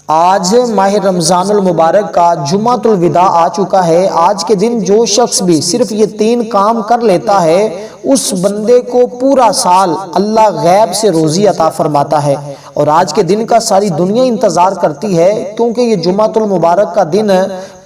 آج ماہ رمضان المبارک کا جمعۃ الوداع آ چکا ہے۔ آج کے دن جو شخص بھی صرف یہ 3 کام کر لیتا ہے اس بندے کو پورا سال اللہ غیب سے روزی عطا فرماتا ہے۔ اور آج کے دن کا ساری دنیا انتظار کرتی ہے، کیونکہ یہ جمعۃ المبارک کا دن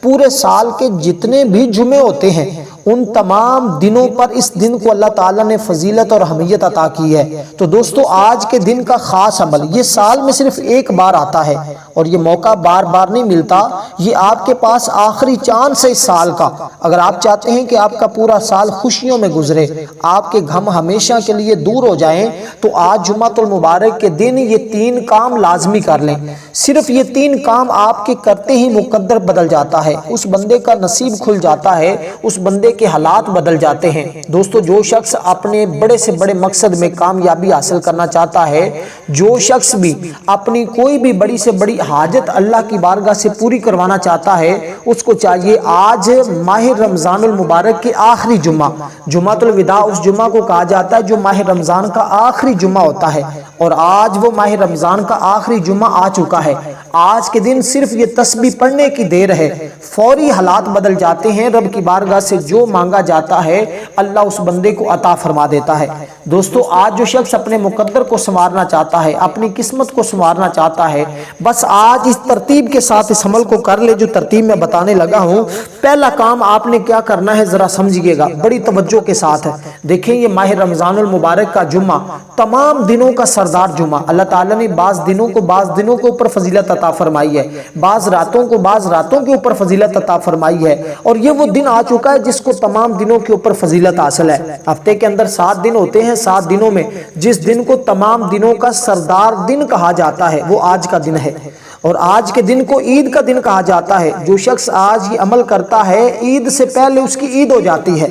پورے سال کے جتنے بھی جمعے ہوتے ہیں ان تمام دنوں پر اس دن کو اللہ تعالیٰ نے فضیلت اور اہمیت عطا کی ہے۔ تو دوستو، آج کے دن کا خاص عمل یہ سال میں صرف ایک بار آتا ہے اور یہ موقع بار بار نہیں ملتا۔ یہ آپ کے پاس آخری چانس ہے اس سال کا۔ اگر آپ چاہتے ہیں کہ آپ کا پورا سال خوشیوں میں گزرے، آپ کے غم ہمیشہ کے لیے دور ہو جائیں، تو آج جمعۃ المبارک کے دن یہ 3 کام لازمی کر لیں۔ صرف یہ 3 کام آپ کے کرتے ہی مقدر بدل جاتا ہے، اس بندے کا نصیب کھل جاتا ہے، اس بندے کے حالات بدل جاتے ہیں۔ دوستو، جو شخص اپنے بڑے سے بڑے مقصد میں کامیابی حاصل کرنا چاہتا ہے، جو شخص بھی اپنی کوئی بھی بڑی سے بڑی حاجت اللہ کی بارگاہ سے پوری کروانا چاہتا ہے، اس کو چاہیے آج ماہ رمضان المبارک کے آخری جمعہ، جمعۃ الوداع اس جمعہ کو کہا جاتا ہے جو ماہ رمضان کا آخری جمعہ ہوتا ہے، اور آج وہ ماہ رمضان کا آخری جمعہ آ چکا ہے۔ آج کے دن صرف یہ تسبیح پڑھنے کی دیر ہے، فوری حالات بدل جاتے ہیں۔ رب کی بارگاہ سے جو مانگا جاتا ہے اللہ اس بندے کو عطا فرما دیتا ہے۔ دوستو، آج جو شخص اپنے مقدر کو سنوارنا چاہتا ہے، اپنی قسمت کو سنوارنا چاہتا ہے، بس آج اس ترتیب کے ساتھ اس عمل کو کر لے جو ترتیب میں بتانے لگا ہوں۔ پہلا کام آپ نے کیا کرنا ہے ذرا سمجھیے گا بڑی توجہ کے ساتھ۔ دیکھیں، یہ ماہ رمضان المبارک کا جمعہ تمام دنوں کا سردار جمعہ، اللہ تعالیٰ نے بعض دنوں کے اوپر فضیلت عطا فرمائی ہے، بعض راتوں کے اوپر فضیلت عطا فرمائی ہے، اور یہ وہ دن آ چکا ہے جس کو تمام دنوں کے اوپر فضیلت حاصل ہے۔ ہفتے کے اندر 7 دن ہوتے ہیں، 7 دنوں میں جس دن کو تمام دنوں کا سردار دن کہا جاتا ہے وہ آج کا دن ہے، اور آج کے دن کو عید کا دن کہا جاتا ہے۔ جو شخص آج یہ عمل کرتا ہے عید سے پہلے اس کی عید ہو جاتی ہے۔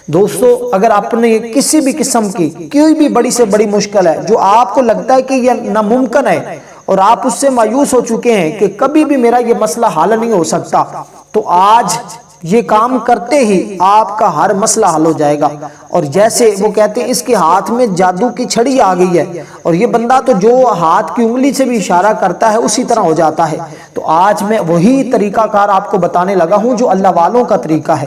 دوستو، اگر اپنے کسی بھی قسم کی کوئی بھی بڑی سے بڑی مشکل ہے جو آپ کو لگتا ہے کہ یہ ناممکن ہے اور آپ اس سے مایوس ہو چکے ہیں کہ کبھی بھی میرا یہ مسئلہ حل نہیں ہو سکتا، تو آج یہ کام کرتے ہی آپ کا ہر مسئلہ حل ہو جائے گا۔ اور جیسے وہ کہتے ہیں اس کے ہاتھ میں جادو کی چھڑی آ گئی ہے، اور یہ بندہ تو جو ہاتھ کی انگلی سے بھی اشارہ کرتا ہے اسی طرح ہو جاتا ہے۔ تو آج میں وہی طریقہ کار آپ کو بتانے لگا ہوں جو اللہ والوں کا طریقہ ہے،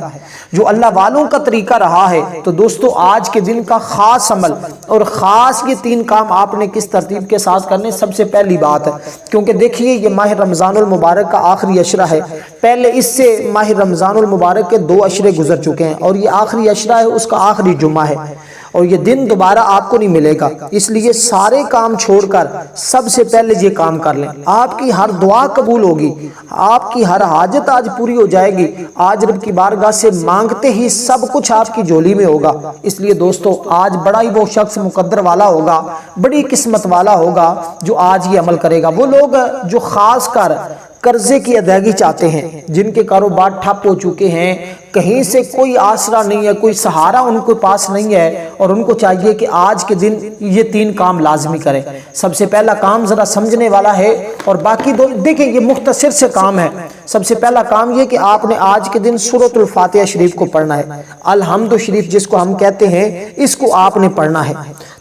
جو اللہ والوں کا طریقہ رہا ہے۔ تو دوستو، آج کے دن کا خاص عمل اور خاص یہ 3 کام آپ نے کس ترتیب کے ساتھ کرنے، سب سے پہلی بات ہے، کیونکہ دیکھیے یہ ماہ رمضان المبارک کا آخری عشرہ ہے۔ پہلے اس سے ماہ رمضان المبارک کے 2 عشرے گزر چکے ہیں، اور یہ آخری عشرہ ہے، اس کا آخری جمعہ ہے، اور یہ دن دوبارہ آپ کو نہیں ملے گا۔ اس لیے سارے کام چھوڑ کر سب سے پہلے یہ کام کر لیں، آپ کی ہر دعا قبول ہوگی، آپ کی ہر حاجت آج پوری ہو جائے گی۔ آج رب کی بارگاہ سے مانگتے ہی سب کچھ آپ کی جھولی میں ہوگا۔ اس لیے دوستو، آج بڑا ہی وہ شخص مقدر والا ہوگا، بڑی قسمت والا ہوگا جو آج یہ عمل کرے گا۔ وہ لوگ جو خاص کر قرضے کی ادائیگی چاہتے ہیں، جن کے کاروبار ٹھپ ہو چکے ہیں، کہیں سے کوئی آسرا نہیں ہے، کوئی سہارا ان کے پاس نہیں ہے، اور ان کو چاہیے کہ آج کے دن یہ 3 کام لازمی کریں۔ سب سے پہلا کام ذرا سمجھنے والا ہے، اور باقی دیکھیں یہ مختصر سے کام ہے۔ سب سے پہلا کام یہ کہ آپ نے آج کے دن سورۃ الفاتحہ شریف کو پڑھنا ہے، الحمد شریف جس کو ہم کہتے ہیں، اس کو آپ نے پڑھنا ہے۔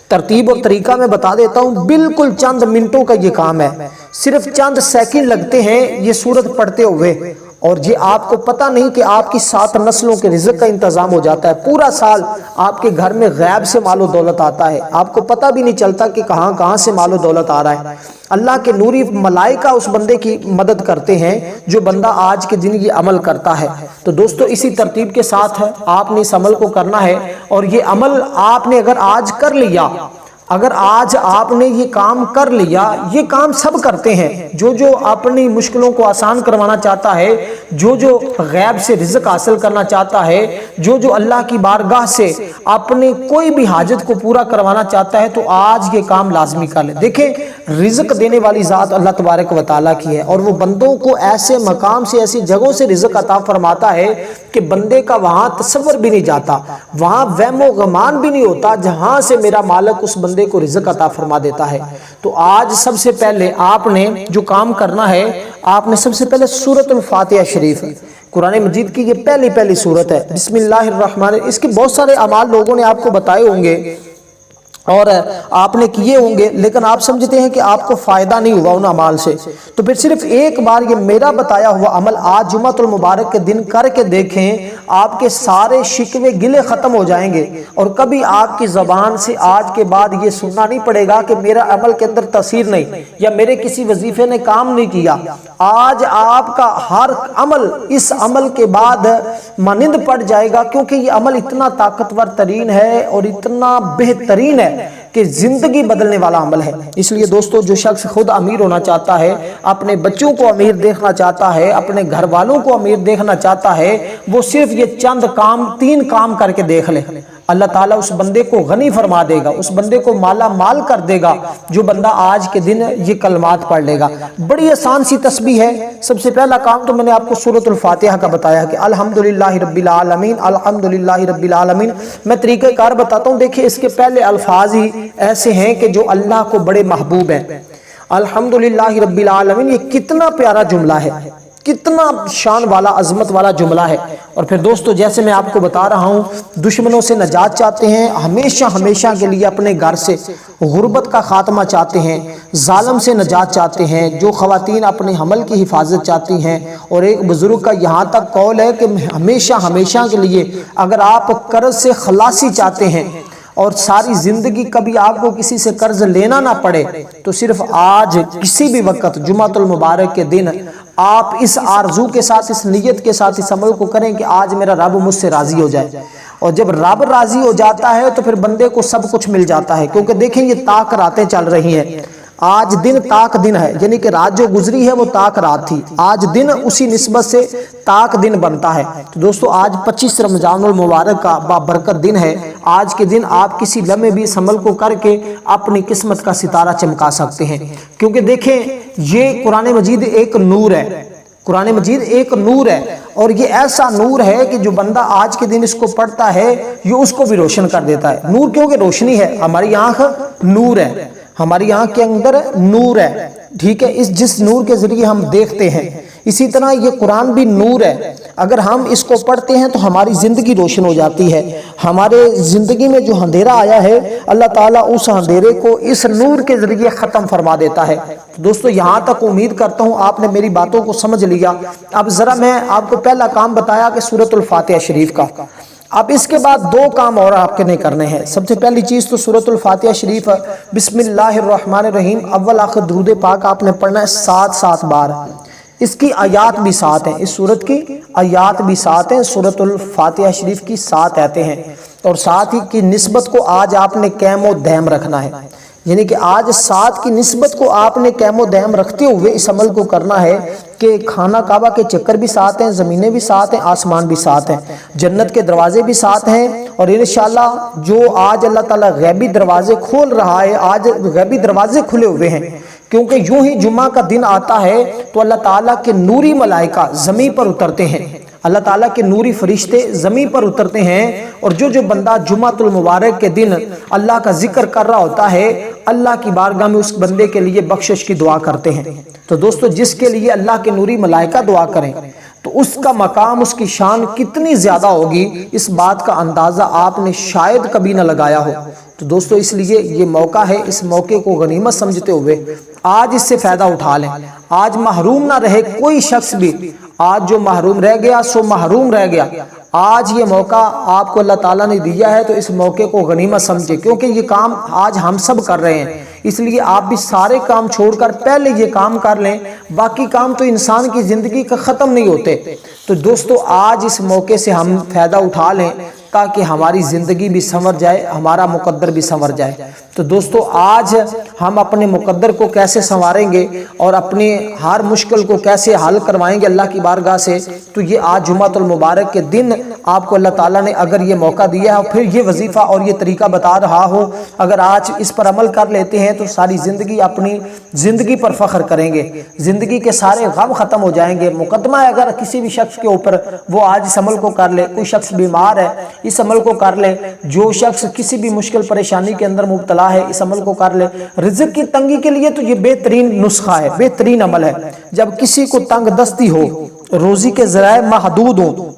ترتیب اور طریقہ میں بتا دیتا ہوں، بالکل چند منٹوں کا یہ کام ہے، صرف چند سیکنڈ لگتے ہیں یہ سورت پڑھتے ہوئے، اور یہ آپ کو پتہ نہیں کہ آپ کی 7 نسلوں کے رزق کا انتظام ہو جاتا ہے۔ پورا سال آپ کے گھر میں غیب سے مال و دولت آتا ہے، آپ کو پتہ بھی نہیں چلتا کہ کہاں سے مال و دولت آ رہا ہے۔ اللہ کے نوری ملائکہ اس بندے کی مدد کرتے ہیں جو بندہ آج کے دن یہ عمل کرتا ہے۔ تو دوستو، اسی ترتیب کے ساتھ آپ نے اس عمل کو کرنا ہے، اور یہ عمل آپ نے اگر آج کر لیا، اگر آج آپ نے یہ کام کر لیا، یہ کام سب کرتے ہیں، جو اپنی مشکلوں کو آسان کروانا چاہتا ہے، جو غیب سے رزق حاصل کرنا چاہتا ہے، جو اللہ کی بارگاہ سے اپنے کوئی بھی حاجت کو پورا کروانا چاہتا ہے، تو آج یہ کام لازمی کر لیں۔ دیکھیں، رزق دینے والی ذات اللہ تبارک و تعالیٰ کی ہے، اور وہ بندوں کو ایسے مقام سے، ایسی جگہوں سے رزق عطا فرماتا ہے کہ بندے کا وہاں تصور بھی نہیں جاتا، وہاں وہم و گمان بھی نہیں ہوتا، جہاں سے میرا مالک اس بندے کو رزق عطا فرما دیتا ہے۔ تو آج سب سے پہلے آپ نے جو کام کرنا ہے، آپ نے سب سے پہلے سورۃ الفاتحہ شریف، قرآن مجید کی یہ پہلی سورت ہے، بسم اللہ الرحمن الرحیم۔ اس کے بہت سارے اعمال لوگوں نے آپ کو بتائے ہوں گے، اور آپ نے کیے ہوں گے، لیکن آپ سمجھتے ہیں کہ آپ کو فائدہ نہیں ہوا ان اعمال سے، تو پھر صرف ایک بار یہ میرا بتایا ہوا عمل آج جمعۃ المبارک کے دن کر کے دیکھیں، آپ کے سارے شکوے گلے ختم ہو جائیں گے، اور کبھی آپ کی زبان سے آج کے بعد یہ سننا نہیں پڑے گا کہ میرا عمل کے اندر تاثیر نہیں، یا میرے کسی وظیفے نے کام نہیں کیا۔ آج آپ کا ہر عمل اس عمل کے بعد مانند پڑ جائے گا، کیونکہ یہ عمل اتنا طاقتور ترین ہے اور اتنا بہترین ہے کہ زندگی بدلنے والا عمل ہے۔ اس لیے دوستو، جو شخص خود امیر ہونا چاہتا ہے، اپنے بچوں کو امیر دیکھنا چاہتا ہے، اپنے گھر والوں کو امیر دیکھنا چاہتا ہے، وہ صرف یہ چند کام، 3 کام کر کے دیکھ لے، اللہ تعالیٰ اس بندے کو غنی فرما دے گا، اس بندے کو مالا مال کر دے گا، جو بندہ آج کے دن یہ کلمات پڑھ لے گا۔ بڑی آسان سی تسبیح ہے۔ سب سے پہلا کام تو میں نے آپ کو سورۃ الفاتحہ کا بتایا کہ الحمدللہ رب العالمین، الحمدللہ رب العالمین۔ میں طریقہ کار بتاتا ہوں، دیکھیں اس کے پہلے الفاظ ہی ایسے ہیں کہ جو اللہ کو بڑے محبوب ہیں۔ الحمدللہ رب العالمین، یہ کتنا پیارا جملہ ہے، کتنا شان والا، عظمت والا جملہ ہے۔ اور پھر دوستو، جیسے میں آپ کو بتا رہا ہوں، دشمنوں سے نجات چاہتے ہیں، ہمیشہ ہمیشہ کے لیے اپنے گھر سے غربت کا خاتمہ چاہتے ہیں، ظالم سے نجات چاہتے ہیں، جو خواتین اپنے حمل کی حفاظت چاہتی ہیں، اور ایک بزرگ کا یہاں تک قول ہے کہ ہمیشہ ہمیشہ کے لیے اگر آپ قرض سے خلاصی چاہتے ہیں اور ساری زندگی کبھی آپ کو کسی سے قرض لینا نہ پڑے، تو صرف آج کسی بھی وقت جمعۃ المبارک کے دن آپ اس آرزو کے ساتھ، اس نیت کے ساتھ اس عمل کو کریں کہ آج میرا رب مجھ سے راضی ہو جائے۔ اور جب رب راضی ہو جاتا ہے تو پھر بندے کو سب کچھ مل جاتا ہے، کیونکہ دیکھیں یہ تاک راتیں چل رہی ہیں۔ آج دن تاک دن ہے، یعنی کہ رات جو گزری ہے وہ تاک رات تھی، آج دن اسی نسبت سے تاک دن بنتا ہے۔ تو دوستو، آج 25 رمضان المبارک کا بابرکت دن ہے۔ آج کے دن آپ کسی لمحے بھی اس عمل کو کر کے اپنی قسمت کا ستارہ چمکا سکتے ہیں، کیونکہ دیکھیں یہ قرآن مجید ایک نور ہے، قرآن مجید ایک نور ہے، اور یہ ایسا نور ہے کہ جو بندہ آج کے دن اس کو پڑھتا ہے یہ اس کو بھی روشن کر دیتا ہے۔ نور کیونکہ روشنی ہے، ہماری آنکھ نور ہے، ہماری آنکھ کے اندر نور ہے، ٹھیک ہے، جس نور کے ذریعے ہم دیکھتے ہیں، اسی طرح یہ قرآن بھی نور ہے۔ اگر ہم اس کو پڑھتے ہیں تو ہماری زندگی روشن ہو جاتی ہے، ہمارے زندگی میں جو اندھیرا آیا ہے اللہ تعالیٰ اس اندھیرے کو اس نور کے ذریعے ختم فرما دیتا ہے۔ دوستو، یہاں تک امید کرتا ہوں آپ نے میری باتوں کو سمجھ لیا۔ اب ذرا میں آپ کو پہلا کام بتایا کہ سورۃ الفاتحہ شریف کا، اب اس کے بعد 2 کام اور آپ کے نہیں کرنے ہیں۔ سب سے پہلی چیز تو سورۃ الفاتحہ شریف بسم اللہ الرحمن الرحیم اول آخر درود پاک آپ نے پڑھنا ہے 7 بار۔ اس کی آیات بھی 7 ہیں، اس سورت کی آیات بھی 7 ہیں، سورۃ الفاتحہ شریف کی 7 آیتیں ہیں، اور 7 ہی کی نسبت کو آج آپ نے قیم و دیم رکھنا ہے، یعنی کہ آج 7 کی نسبت کو آپ نے قیم و دیم رکھتے ہوئے اس عمل کو کرنا ہے کہ خانہ کعبہ کے چکر بھی 7 ہیں، زمینیں بھی 7 ہیں، آسمان بھی 7 ہیں، جنت کے دروازے بھی 7 ہیں، اور انشاءاللہ جو آج اللہ تعالیٰ غیبی دروازے کھول رہا ہے، آج غیبی دروازے کھلے ہوئے ہیں، کیونکہ یوں ہی جمعہ کا دن آتا ہے تو اللہ تعالیٰ کے نوری ملائکہ زمین پر اترتے ہیں، اللہ تعالیٰ کے نوری فرشتے زمین پر اترتے ہیں، اور جو بندہ جمعۃ المبارک کے دن اللہ کا ذکر کر رہا ہوتا ہے، اللہ کی بارگاہ میں اس بندے کے لیے بخشش کی دعا کرتے ہیں۔ تو دوستو، جس کے لیے اللہ کے نوری ملائکہ دعا کریں تو اس کا مقام، اس کی شان کتنی زیادہ ہوگی، اس بات کا اندازہ آپ نے شاید کبھی نہ لگایا ہو۔ تو دوستو، اس لیے یہ موقع ہے، اس موقع کو غنیمت سمجھتے ہوئے آج اس سے فائدہ اٹھا لیں، آج محروم نہ رہے کوئی شخص بھی، آج جو محروم رہ گیا سو محروم رہ گیا۔ آج یہ موقع آپ کو اللہ تعالیٰ نے دیا ہے تو اس موقع کو غنیمت سمجھے، کیونکہ یہ کام آج ہم سب کر رہے ہیں، اس لیے آپ بھی سارے کام چھوڑ کر پہلے یہ کام کر لیں، باقی کام تو انسان کی زندگی کا ختم نہیں ہوتے۔ تو دوستو، آج اس موقع سے ہم فائدہ اٹھا لیں تاکہ ہماری زندگی بھی سنور جائے، ہمارا مقدر بھی سنور جائے۔ تو دوستو، آج ہم اپنے مقدر کو کیسے سنواریں گے اور اپنی ہر مشکل کو کیسے حل کروائیں گے اللہ کی بارگاہ سے، تو یہ آج جمعۃ المبارک کے دن آپ کو اللہ تعالیٰ نے اگر یہ موقع دیا ہے، پھر یہ وظیفہ اور یہ طریقہ بتا رہا ہو، اگر آج اس پر عمل کر لیتے ہیں تو ساری زندگی اپنی زندگی پر فخر کریں گے، زندگی کے سارے غم ختم ہو جائیں گے۔ مقدمہ ہے اگر کسی بھی شخص کے اوپر، وہ آج اس عمل کو کر لے۔ کوئی شخص بیمار ہے، اس عمل کو کر لے۔ جو شخص کسی بھی مشکل پریشانی کے اندر مبتلا ہے، اس عمل کو کر لے۔ رزق کی تنگی کے لیے تو یہ بہترین نسخہ ہے، بہترین عمل ہے۔ جب کسی کو تنگ دستی ہو، روزی کے ذرائع محدود ہوں،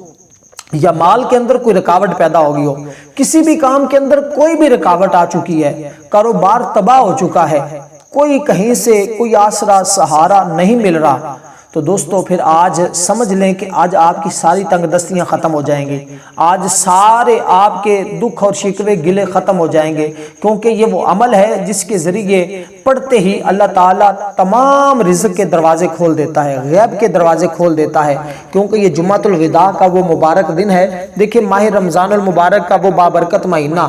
یا مال کے اندر کوئی رکاوٹ پیدا ہو گئی ہو، کسی بھی کام کے اندر کوئی بھی رکاوٹ آ چکی ہے، کاروبار تباہ ہو چکا ہے، کوئی کہیں سے کوئی آسرا سہارا نہیں مل رہا، تو دوستو پھر آج سمجھ لیں کہ آج آپ کی ساری تنگ دستیاں ختم ہو جائیں گی، آج سارے آپ کے دکھ اور شکوے گلے ختم ہو جائیں گے، کیونکہ یہ وہ عمل ہے جس کے ذریعے پڑھتے ہی اللہ تعالیٰ تمام رزق کے دروازے کھول دیتا ہے، غیب کے دروازے کھول دیتا ہے، کیونکہ یہ جمعۃ الوداع کا وہ مبارک دن ہے۔ دیکھیں ماہ رمضان المبارک کا وہ بابرکت مہینہ،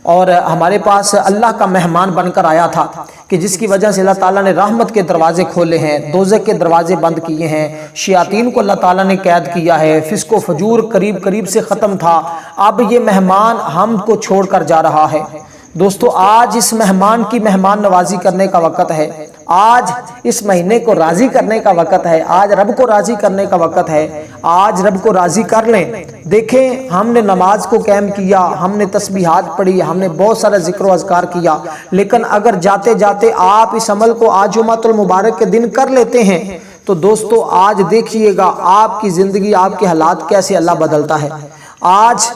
اور ہمارے پاس اللہ کا مہمان بن کر آیا تھا کہ جس کی وجہ سے اللہ تعالیٰ نے رحمت کے دروازے کھولے ہیں، دوزخ کے دروازے بند کیے ہیں، شیاطین کو اللہ تعالیٰ نے قید کیا ہے، فسق و فجور قریب قریب سے ختم تھا، اب یہ مہمان ہم کو چھوڑ کر جا رہا ہے۔ دوستو آج اس مہمان کی مہمان نوازی کرنے کا وقت ہے، آج اس مہینے کو راضی کرنے کا وقت ہے، آج رب کو راضی کرنے کا وقت ہے، آج رب کو راضی کر لیں۔ دیکھیں ہم نے نماز کو قائم کیا، ہم نے تسبیحات پڑھی، ہم نے بہت سارا ذکر و اذکار کیا، لیکن اگر جاتے جاتے آپ اس عمل کو آج جمعۃ المبارک کے دن کر لیتے ہیں تو دوستو آج دیکھیے گا آپ کی زندگی، آپ کے حالات کیسے اللہ بدلتا ہے۔ آج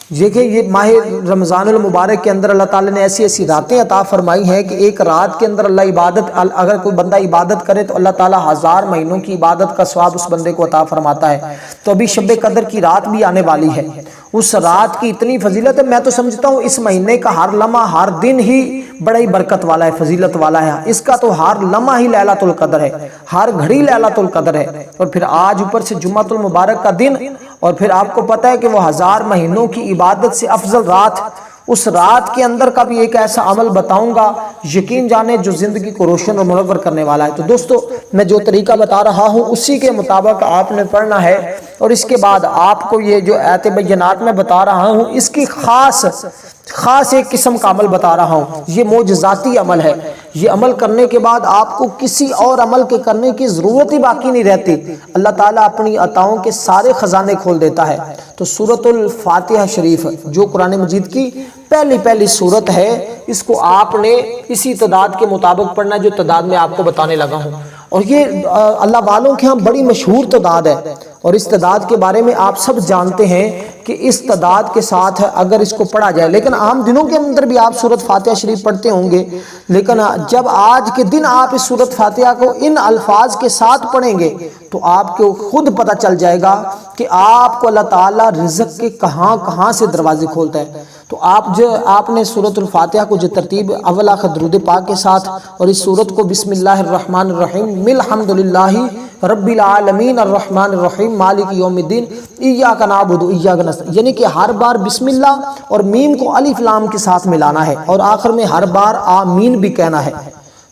دیکھیں یہ ماہ رمضان المبارک کے اندر اللہ تعالیٰ نے ایسی ایسی راتیں عطا فرمائی ہیں کہ ایک رات کے اندر اگر کوئی بندہ عبادت کرے تو اللہ تعالیٰ 1000 مہینوں کی عبادت کا ثواب اس بندے کو عطا فرماتا ہے۔ تو ابھی شب قدر کی رات بھی آنے والی ہے، اس رات کی اتنی فضیلت ہے، میں تو سمجھتا ہوں اس مہینے کا ہر لمحہ ہر دن ہی بڑا ہی برکت والا ہے، فضیلت والا ہے، اس کا تو ہر لمحہ ہی لیلۃ القدر ہے، ہر گھڑی لیلۃ القدر ہے، اور پھر آج اوپر سے جمعۃ المبارک کا دن، اور پھر آپ کو پتہ ہے کہ وہ 1000 مہینوں کی عبادت سے افضل رات، اس رات کے اندر کا بھی ایک ایسا عمل بتاؤں گا یقین جانے جو زندگی کو روشن اور منور کرنے والا ہے۔ تو دوستو میں جو طریقہ بتا رہا ہوں اسی کے مطابق آپ نے پڑھنا ہے، اور اس کے بعد آپ کو یہ جو آیات بینات میں بتا رہا ہوں اس کی خاص ایک قسم کا عمل بتا رہا ہوں، یہ معجزاتی عمل ہے، یہ عمل کرنے کے بعد آپ کو کسی اور عمل کے کرنے کی ضرورت ہی باقی نہیں رہتی، اللہ تعالیٰ اپنی عطاؤں کے سارے خزانے کھول دیتا ہے۔ تو سورۃ الفاتحہ شریف جو قرآن مجید کی پہلی سورت ہے، اس کو آپ نے اسی تعداد کے مطابق پڑھنا جو تعداد میں آپ کو بتانے لگا ہوں، اور یہ اللہ والوں کے ہاں بڑی مشہور تعداد ہے، اور اس تعداد کے بارے میں آپ سب جانتے ہیں کہ اس تعداد کے ساتھ اگر اس کو پڑھا جائے، لیکن عام دنوں کے اندر بھی آپ سورۃ فاتحہ شریف پڑھتے ہوں گے، لیکن جب آج کے دن آپ اس سورۃ فاتحہ کو ان الفاظ کے ساتھ پڑھیں گے تو آپ کو خود پتہ چل جائے گا کہ آپ کو اللہ تعالیٰ رزق کے کہاں سے دروازے کھولتا ہے۔ تو آپ نے سورۃ الفاتحہ کو جو ترتیب اول آخر درود پاک کے ساتھ، اور اس سورت کو بسم اللہ الرحمن الرحیم الحمد للہ رب العالمین الرحمن الرحیم مالک یوم الدین ایاک نعبد و ایاک نستعین، یعنی کہ ہر بار بسم اللہ اور میم کو الف لام کے ساتھ ملانا ہے، اور آخر میں ہر بار آمین بھی کہنا ہے۔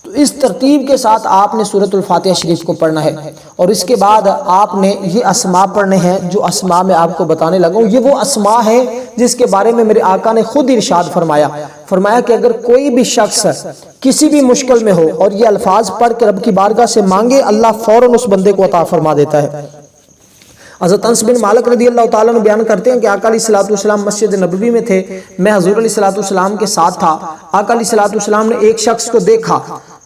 تو اس ترتیب کے ساتھ آپ نے سورۃ الفاتحہ شریف کو پڑھنا ہے، اور اس کے بعد آپ نے یہ اسماء پڑھنے ہیں جو اسماء میں آپ کو بتانے لگا ہوں۔ یہ وہ اسماء ہیں جس کے بارے میں میرے آقا نے خود ارشاد فرمایا کہ اگر کوئی بھی شخص کسی بھی مشکل میں ہو اور یہ الفاظ پڑھ کے رب کی بارگاہ سے مانگے، اللہ فوراً اس بندے کو عطا فرما دیتا ہے۔ حضرت انس بن مالک رضی اللہ تعالیٰ عنہ بیان کرتے ہیں کہ آقا علیہ الصلوۃ والسلام مسجد نبوی میں تھے، میں حضور علیہ الصلوۃ والسلام کے ساتھ تھا۔ آقا علیہ الصلوۃ والسلام نے ایک شخص کو دیکھا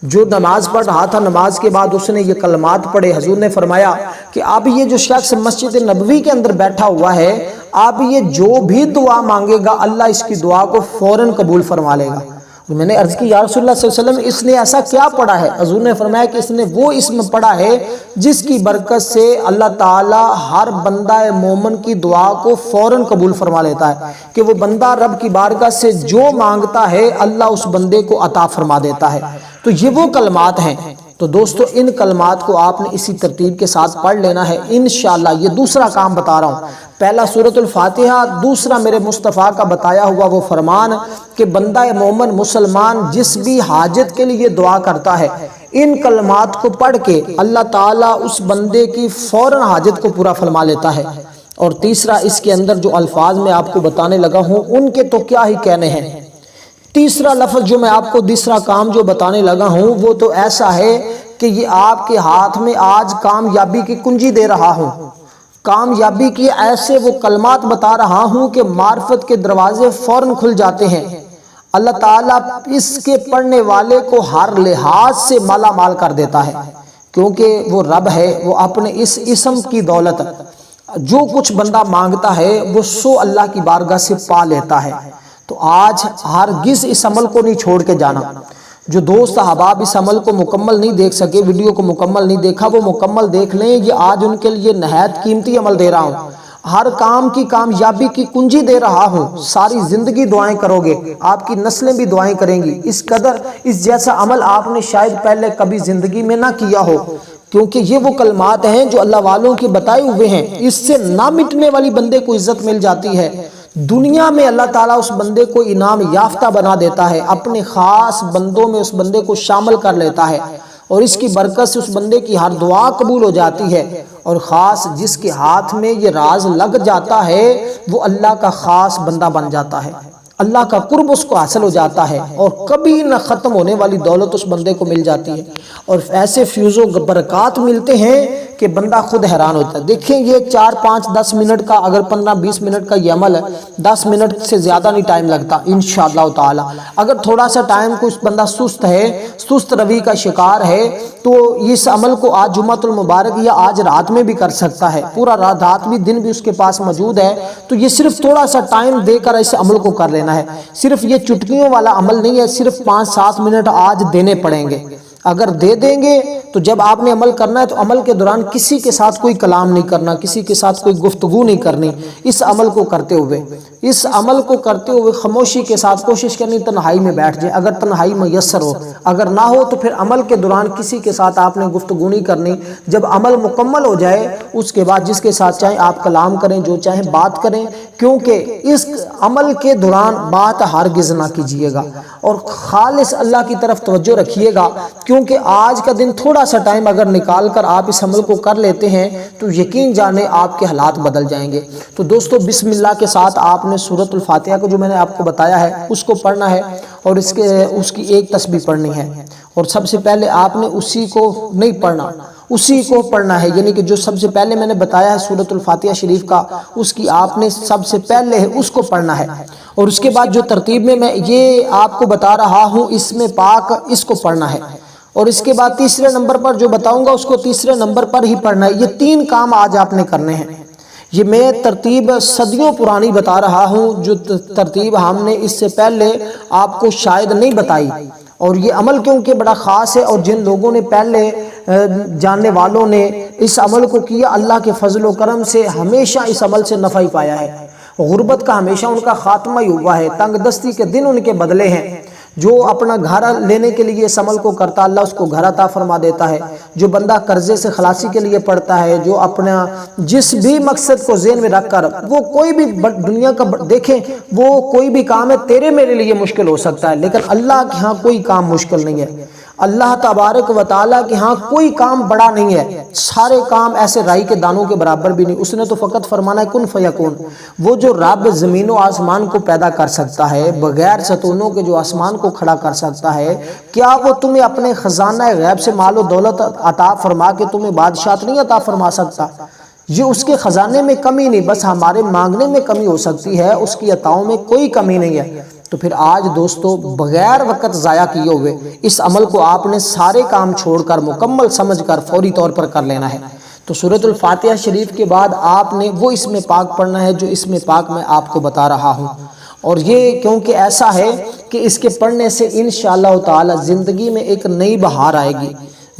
جو نماز پڑھ رہا تھا، نماز کے بعد اس نے یہ کلمات پڑھے۔ حضور نے فرمایا کہ اب یہ جو شخص مسجد نبوی کے اندر بیٹھا ہوا ہے، اب یہ جو بھی دعا مانگے گا اللہ اس کی دعا کو فوراً قبول فرما لے گا۔ میں نے عرض کی یا رسول اللہ صلی اللہ علیہ وسلم اس نے ایسا کیا پڑھا ہے؟ حضور نے فرمایا کہ اس نے وہ اسم پڑھا ہے جس کی برکت سے اللہ تعالیٰ ہر بندہ مومن کی دعا کو فوراً قبول فرما لیتا ہے، کہ وہ بندہ رب کی بارگاہ سے جو مانگتا ہے اللہ اس بندے کو عطا فرما دیتا ہے۔ تو یہ وہ کلمات ہیں۔ تو دوستو ان کلمات کو آپ نے اسی ترتیب کے ساتھ پڑھ لینا ہے انشاءاللہ۔ یہ دوسرا کام بتا رہا ہوں، پہلا سورۃ الفاتحہ، دوسرا میرے مصطفیٰ کا بتایا ہوا وہ فرمان کہ بندہ مومن مسلمان جس بھی حاجت کے لیے دعا کرتا ہے، ان کلمات کو پڑھ کے اللہ تعالیٰ اس بندے کی فوراً حاجت کو پورا فرما لیتا ہے۔ اور تیسرا اس کے اندر جو الفاظ میں آپ کو بتانے لگا ہوں ان کے تو کیا ہی کہنے ہیں۔ تیسرا لفظ جو میں آپ کو تیسرا کام جو بتانے لگا ہوں وہ تو ایسا ہے کہ یہ آپ کے ہاتھ میں آج کامیابی کی کنجی دے رہا ہوں، کامیابی کی ایسے وہ کلمات بتا رہا ہوں کہ معرفت کے دروازے فوراً کھل جاتے ہیں۔ اللہ تعالیٰ اس کے پڑھنے والے کو ہر لحاظ سے مالا مال کر دیتا ہے، کیونکہ وہ رب ہے، وہ اپنے اس اسم کی دولت جو کچھ بندہ مانگتا ہے وہ 100 اللہ کی بارگاہ سے پا لیتا ہے۔ تو آج ہرگز اس عمل کو نہیں چھوڑ کے جانا۔ جو دوست احباب اس عمل کو مکمل نہیں دیکھ سکے، ویڈیو کو مکمل نہیں دیکھا، وہ مکمل دیکھ لیں۔ یہ آج ان کے لیے نہایت قیمتی عمل دے رہا ہوں، ہر کام کی کامیابی کی کنجی دے رہا ہوں۔ ساری زندگی دعائیں کرو گے، آپ کی نسلیں بھی دعائیں کریں گی۔ اس جیسا عمل آپ نے شاید پہلے کبھی زندگی میں نہ کیا ہو، کیونکہ یہ وہ کلمات ہیں جو اللہ والوں کے بتائے ہوئے ہیں۔ اس سے نہ مٹنے والی بندے کو عزت مل جاتی ہے۔ دنیا میں اللہ تعالیٰ اس بندے کو انعام یافتہ بنا دیتا ہے، اپنے خاص بندوں میں اس بندے کو شامل کر لیتا ہے، اور اس کی برکت سے اس بندے کی ہر دعا قبول ہو جاتی ہے۔ اور خاص جس کے ہاتھ میں یہ راز لگ جاتا ہے وہ اللہ کا خاص بندہ بن جاتا ہے، اللہ کا قرب اس کو حاصل ہو جاتا ہے، اور کبھی نہ ختم ہونے والی دولت اس بندے کو مل جاتی ہے، اور ایسے فیوز و برکات ملتے ہیں کہ بندہ خود حیران ہوتا ہے۔ دیکھیں یہ 4 5 10 منٹ کا، اگر 15 20 منٹ کا یہ عمل ہے، 10 منٹ سے زیادہ نہیں ٹائم لگتا انشاءاللہ تعالی۔ اگر تھوڑا سا ٹائم کوئی بندہ سست ہے، سست روی کا شکار ہے، تو اس عمل کو آج جمعۃ المبارک یا آج رات میں بھی کر سکتا ہے، پورا رات بھی دن بھی اس کے پاس موجود ہے۔ تو یہ صرف تھوڑا سا ٹائم دے کر اس عمل کو کر لینا ہے۔ صرف یہ چٹکیوں والا عمل نہیں ہے، صرف 5 7 منٹ آج دینے پڑیں گے۔ اگر دے دیں گے تو جب آپ نے عمل کرنا ہے تو عمل کے دوران کسی کے ساتھ کوئی کلام نہیں کرنا، کسی کے ساتھ کوئی گفتگو نہیں کرنی۔ اس عمل کو کرتے ہوئے خاموشی کے ساتھ کوشش کرنی تنہائی میں بیٹھ جائیں، اگر تنہائی میسر ہو، اگر نہ ہو تو پھر عمل کے دوران کسی کے ساتھ آپ نے گفتگو نہیں کرنی۔ جب عمل مکمل ہو جائے اس کے بعد جس کے ساتھ چاہیں آپ کلام کریں، جو چاہیں بات کریں، کیونکہ اس عمل کے دوران بات ہرگز نہ کیجیے گا، اور خالص اللہ کی طرف توجہ رکھیے گا، کیونکہ آج کا دن تھوڑا سا ٹائم اگر نکال کر آپ اس عمل کو کر لیتے ہیں تو یقین جانے آپ کے حالات بدل جائیں گے۔ تو دوستو بسم اللہ کے ساتھ آپ نے سورۃ الفاتحہ کو جو میں نے آپ کو بتایا ہے اس کو پڑھنا ہے، اور اس کی ایک تسبیح پڑھنی ہے، اور سب سے پہلے آپ نے اسی کو نہیں پڑھنا، اسی کو پڑھنا ہے، یعنی کہ جو سب سے پہلے میں نے بتایا ہے سورۃ الفاتحہ شریف کا، اس کی آپ نے سب سے پہلے اس کو پڑھنا ہے، اور اس کے بعد جو ترتیب میں یہ آپ کو بتا رہا ہوں اس میں پاک اس کو پڑھنا ہے، اور اس کے بعد تیسرے نمبر پر جو بتاؤں گا اس کو تیسرے نمبر پر ہی پڑھنا ہے۔ یہ 3 کام آج آپ نے کرنے ہیں۔ یہ میں ترتیب صدیوں پرانی بتا رہا ہوں، جو ترتیب ہم نے اس سے پہلے آپ کو شاید نہیں بتائی، اور یہ عمل کیونکہ بڑا خاص ہے، اور جن لوگوں نے پہلے جاننے والوں نے اس عمل کو کیا، اللہ کے فضل و کرم سے ہمیشہ اس عمل سے نفع ہی پایا ہے، غربت کا ہمیشہ ان کا خاتمہ ہی ہوا ہے، تنگ دستی کے دن ان کے بدلے ہیں۔ جو اپنا گھر لینے کے لیے اس عمل کو کرتا اللہ اس کو گھر عطا فرما دیتا ہے۔ جو بندہ قرضے سے خلاصی کے لیے پڑھتا ہے، جو اپنا جس بھی مقصد کو ذہن میں رکھ کر وہ کوئی بھی دنیا کا دیکھیں، وہ کوئی بھی کام ہے تیرے میرے لیے مشکل ہو سکتا ہے، لیکن اللہ کے ہاں کوئی کام مشکل نہیں ہے۔ اللہ تبارک و تعالیٰ کے ہاں کوئی کام بڑا نہیں ہے، سارے کام ایسے رائی کے دانوں کے برابر بھی نہیں۔ اس نے تو فقط فرمانا ہے کن فیکون۔ وہ جو رب زمین و آسمان کو پیدا کر سکتا ہے، بغیر ستونوں کے جو آسمان کو کھڑا کر سکتا ہے، کیا وہ تمہیں اپنے خزانہ غیب سے مال و دولت عطا فرما کے تمہیں بادشاہت نہیں عطا فرما سکتا؟ یہ اس کے خزانے میں کمی نہیں، بس ہمارے مانگنے میں کمی ہو سکتی ہے، اس کی عطاؤں میں کوئی کمی نہیں ہے۔ تو پھر آج دوستو بغیر وقت ضائع کیے ہوئے اس عمل کو آپ نے سارے کام چھوڑ کر مکمل سمجھ کر فوری طور پر کر لینا ہے۔ تو سورۃ الفاتحہ شریف کے بعد آپ نے وہ اسم پاک پڑھنا ہے جو اسم پاک میں آپ کو بتا رہا ہوں، اور یہ کیونکہ ایسا ہے کہ اس کے پڑھنے سے انشاءاللہ تعالی زندگی میں ایک نئی بہار آئے گی،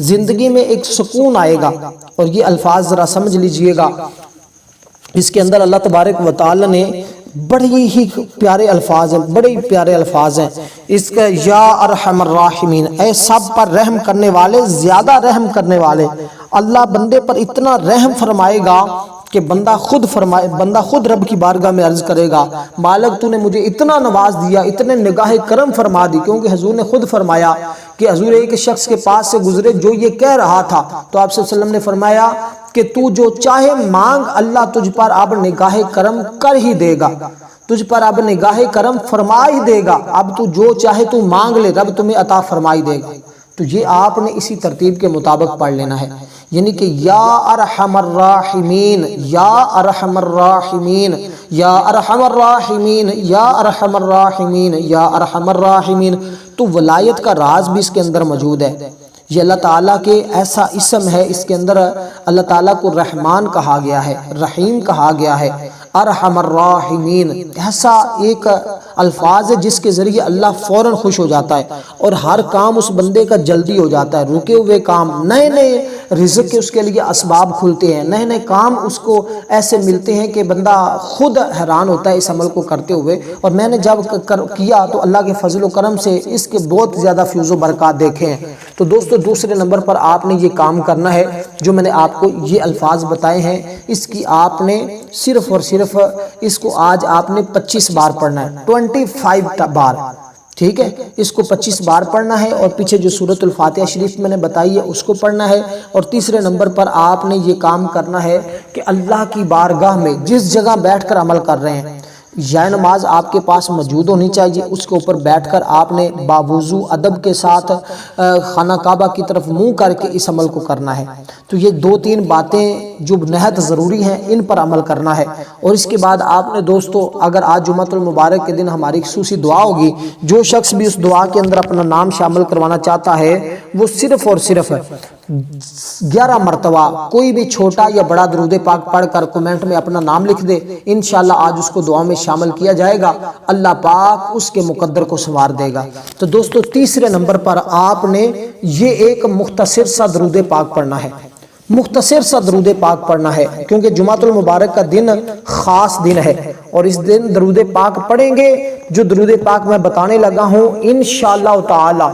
زندگی میں ایک سکون آئے گا۔ اور یہ الفاظ ذرا سمجھ لیجئے گا، اس کے اندر اللہ تبارک و تعالی نے بڑی ہی پیارے الفاظ ہیں، بڑے ہی پیارے الفاظ ہیں۔ اس کا یا ارحم الراحمین، اے سب پر رحم کرنے والے، زیادہ رحم کرنے والے۔ اللہ بندے پر اتنا رحم فرمائے گا کہ بندہ خود رب کی بارگاہ میں عرض کرے گا، مالک تو نے مجھے اتنا نواز دیا، اتنے نگاہ کرم فرما دی، کیونکہ حضور نے خود فرمایا کہ حضور ایک شخص کے پاس سے گزرے جو یہ کہہ رہا تھا، تو آپ صلی اللہ علیہ وسلم نے فرمایا کہ تو جو چاہے مانگ، اللہ تجھ پر اب نگاہ کرم کر ہی دے گا، تجھ پر اب نگاہ کرم فرما ہی دے گا، اب تو جو چاہے تو مانگ لے، رب تمہیں عطا فرما ہی دے گا۔ تو یہ آپ نے اسی ترتیب کے مطابق پڑھ لینا ہے، یعنی کہ یا ارحم الراحمین، یا ارحم الراحمین، یا ارحم الراحمین، یا ارحم الراحمین، یا ارحم الراحمین۔ تو ولایت کا راز بھی اس کے اندر موجود ہے، یہ اللہ تعالیٰ کے ایسا اسم ہے، اس کے اندر اللہ تعالیٰ کو رحمان کہا گیا ہے، رحیم کہا گیا ہے، ارحم الراحمین، ایسا ایک الفاظ ہے جس کے ذریعے اللہ فوراً خوش ہو جاتا ہے اور ہر کام اس بندے کا جلدی ہو جاتا ہے، رکے ہوئے کام، نئے نئے رزق کے اس کے لیے اسباب کھلتے ہیں، نئے نئے کام اس کو ایسے ملتے ہیں کہ بندہ خود حیران ہوتا ہے اس عمل کو کرتے ہوئے۔ اور میں نے جب کیا تو اللہ کے فضل و کرم سے اس کے بہت زیادہ فیوز و برکات دیکھے ہیں۔ تو دوستو دوسرے نمبر پر آپ نے یہ کام کرنا ہے جو میں نے آپ کو یہ الفاظ بتائے ہیں، اس کی آپ نے صرف اور صرف اس کو آج آپ نے 25 بار پڑھنا ہے، 25 بار، ٹھیک ہے، اس کو 25 بار پڑھنا ہے، اور پیچھے جو سورۃ الفاتحہ شریف میں نے بتائی ہے اس کو پڑھنا ہے۔ اور تیسرے نمبر پر آپ نے یہ کام کرنا ہے کہ اللہ کی بارگاہ میں جس جگہ بیٹھ کر عمل کر رہے ہیں، یا نماز آپ کے پاس موجود ہونی چاہیے، اس کے اوپر بیٹھ کر آپ نے باوضو ادب کے ساتھ خانہ کعبہ کی طرف منہ کر کے اس عمل کو کرنا ہے۔ تو یہ 2-3 باتیں جو نہایت ضروری ہیں، ان پر عمل کرنا ہے۔ اور اس کے بعد آپ نے دوستو، اگر آج جمعۃ المبارک کے دن ہماری خصوصی دعا ہوگی، جو شخص بھی اس دعا کے اندر اپنا نام شامل کروانا چاہتا ہے وہ صرف اور صرف 11 مرتبہ کوئی بھی چھوٹا یا بڑا درود پاک پڑھ کر کومنٹ میں اپنا نام لکھ دے، انشاءاللہ آج اس کو دعا میں شامل کیا جائے گا، اللہ پاک اس کے مقدر کو سنوار دے گا۔ تو دوستو تیسرے نمبر پر آپ نے یہ ایک مختصر سا درود پاک پڑھنا ہے، مختصر سا درود پاک پڑھنا ہے، کیونکہ جمعۃ المبارک کا دن خاص دن ہے، اور اس دن درود پاک پڑھیں گے۔ جو درود پاک میں بتانے لگا ہوں انشاءاللہ تعالی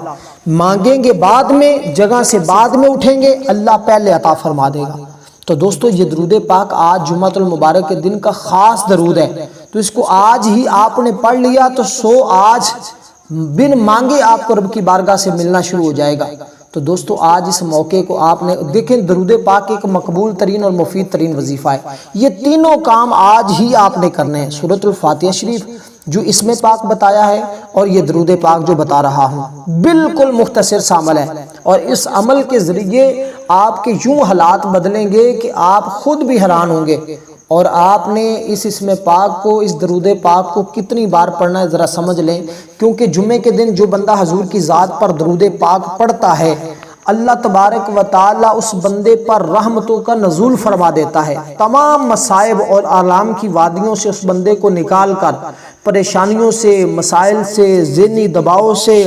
مانگیں گے بعد میں، جگہ سے بعد میں اٹھیں گے، اللہ پہلے عطا فرما دے گا۔ تو دوستو یہ درود پاک آج جمعۃ المبارک کے دن کا خاص درود ہے، تو اس کو آج ہی آپ نے پڑھ لیا تو آج بن مانگے آپ کو رب کی بارگاہ سے ملنا شروع ہو جائے گا۔ تو دوستو آج اس موقع کو آپ نے دیکھیں، درود پاک ایک مقبول ترین اور مفید ترین وظیفہ ہے، یہ تینوں کام آج ہی آپ نے کرنے ہیں، سورۃ الفاتحہ شریف جو اسم پاک بتایا ہے، اور یہ درود پاک جو بتا رہا ہوں، بالکل مختصر سا عمل ہے، اور اس عمل کے ذریعے آپ کے یوں حالات بدلیں گے کہ آپ خود بھی حیران ہوں گے۔ اور آپ نے اس اسم پاک کو، اس درود پاک کو کتنی بار پڑھنا ہے ذرا سمجھ لیں، کیونکہ جمعے کے دن جو بندہ حضور کی ذات پر درود پاک پڑھتا ہے، اللہ تبارک و تعالی اس بندے پر رحمتوں کا نزول فرما دیتا ہے، تمام مصائب اور آلام کی وادیوں سے اس بندے کو نکال کر، پریشانیوں سے، مسائل سے، ذہنی دباؤ سے،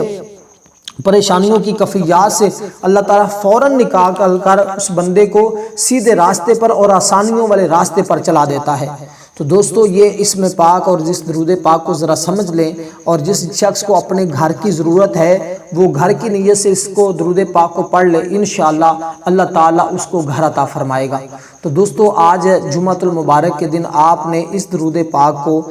پریشانیوں کی کفیات سے اللہ تعالیٰ فوراً نکال کر اس بندے کو سیدھے راستے پر اور آسانیوں والے راستے پر چلا دیتا ہے۔ تو دوستو یہ اسم پاک اور جس درود پاک کو ذرا سمجھ لیں، اور جس شخص کو اپنے گھر کی ضرورت ہے وہ گھر کی نیت سے اس کو درود پاک کو پڑھ لے، انشاءاللہ اللہ تعالیٰ اس کو گھر عطا فرمائے گا۔ تو دوستو آج جمعۃ المبارک کے دن آپ نے اس درود پاک کو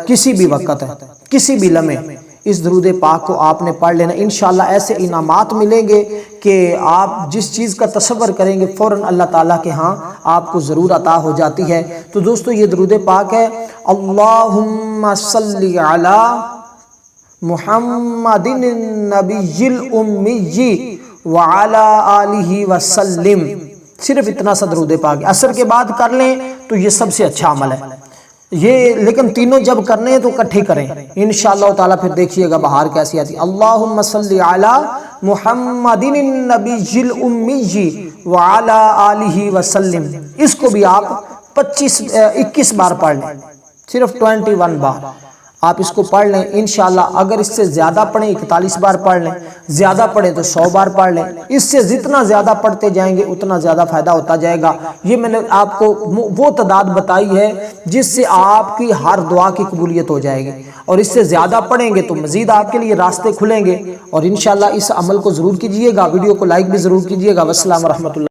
کسی بھی وقت، کسی بھی لمحے اس درود پاک کو آپ نے پڑھ لینا، انشاءاللہ ایسے انعامات ملیں گے کہ آپ جس چیز کا تصور کریں گے فوراً اللہ تعالیٰ کے ہاں آپ کو ضرور عطا ہو جاتی ہے۔ تو دوستو یہ درود پاک ہے، اللہم صلی علی محمد النبی الامی وعلی آلہ وسلم، صرف اتنا سا درود پاک عصر کے بعد کر لیں تو یہ سب سے اچھا عمل ہے یہ، لیکن تینوں جب کرنے ہیں تو اکٹھے کریں انشاءاللہ تعالیٰ، پھر دیکھیے گا بہار کیسی آتی۔ اللہم صلی علی محمد النبی الامی وعلی آلہ وسلم، اس کو بھی آپ 21 بار پڑھ لیں، صرف 21 بار آپ اس کو پڑھ لیں انشاءاللہ۔ اگر اس سے زیادہ پڑھیں 41 بار پڑھ لیں، زیادہ پڑھیں تو 100 بار پڑھ لیں، اس سے جتنا زیادہ پڑھتے جائیں گے اتنا زیادہ فائدہ ہوتا جائے گا۔ یہ میں نے آپ کو وہ تعداد بتائی ہے جس سے آپ کی ہر دعا کی قبولیت ہو جائے گی، اور اس سے زیادہ پڑھیں گے تو مزید آپ کے لیے راستے کھلیں گے، اور انشاءاللہ اس عمل کو ضرور کیجئے گا، ویڈیو کو لائک بھی ضرور کیجئے گا۔ والسلام ورحمۃ اللہ۔